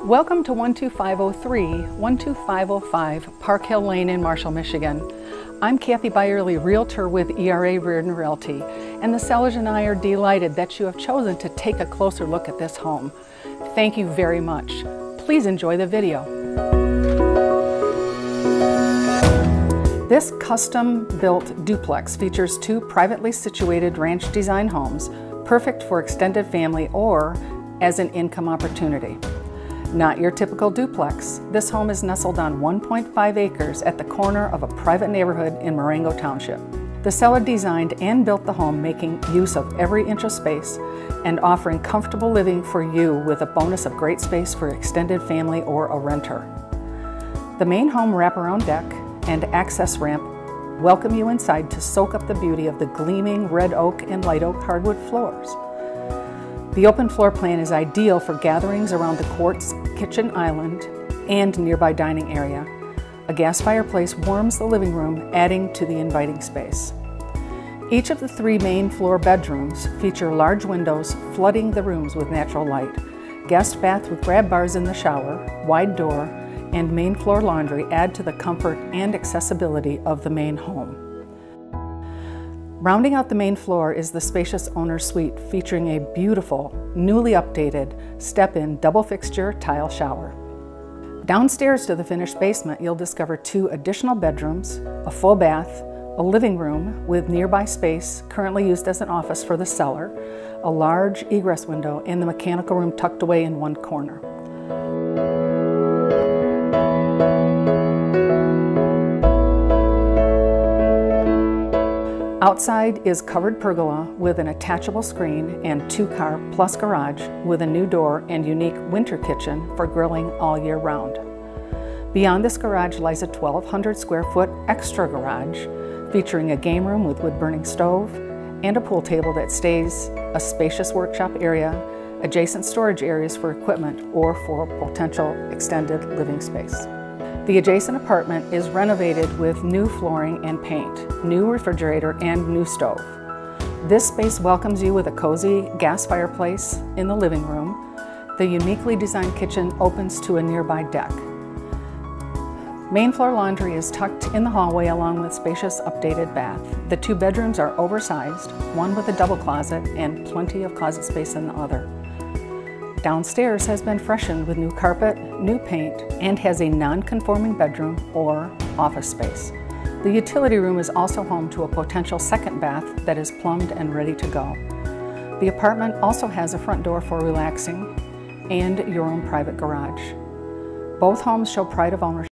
Welcome to 12503, 12505 Park Hill Lane in Marshall, Michigan. I'm Kathy Byerly, Realtor with ERA Reardon Realty, and the sellers and I are delighted that you have chosen to take a closer look at this home. Thank you very much. Please enjoy the video. This custom-built duplex features two privately situated ranch design homes, perfect for extended family or as an income opportunity. Not your typical duplex, this home is nestled on 1.5 acres at the corner of a private neighborhood in Marengo Township. The seller designed and built the home making use of every inch of space and offering comfortable living for you with a bonus of great space for extended family or a renter. The main home wraparound deck and access ramp welcome you inside to soak up the beauty of the gleaming red oak and light oak hardwood floors. The open floor plan is ideal for gatherings around the quartz kitchen island and nearby dining area. A gas fireplace warms the living room, adding to the inviting space. Each of the three main floor bedrooms feature large windows flooding the rooms with natural light. Guest bath with grab bars in the shower, wide door, and main floor laundry add to the comfort and accessibility of the main home. Rounding out the main floor is the spacious owner's suite featuring a beautiful, newly updated, step-in double fixture tile shower. Downstairs to the finished basement, you'll discover two additional bedrooms, a full bath, a living room with nearby space currently used as an office for the seller, a large egress window, and the mechanical room tucked away in one corner. Outside is covered pergola with an attachable screen and two-car plus garage with a new door and unique winter kitchen for grilling all year round. Beyond this garage lies a 1,200 square foot extra garage featuring a game room with wood-burning stove and a pool table that stays a spacious workshop area, adjacent storage areas for equipment or for potential extended living space. The adjacent apartment is renovated with new flooring and paint, new refrigerator, and new stove. This space welcomes you with a cozy gas fireplace in the living room. The uniquely designed kitchen opens to a nearby deck. Main floor laundry is tucked in the hallway along with spacious updated bath. The two bedrooms are oversized, one with a double closet and plenty of closet space in the other. Downstairs has been freshened with new carpet, new paint, and has a non-conforming bedroom or office space. The utility room is also home to a potential second bath that is plumbed and ready to go. The apartment also has a front door for relaxing and your own private garage. Both homes show pride of ownership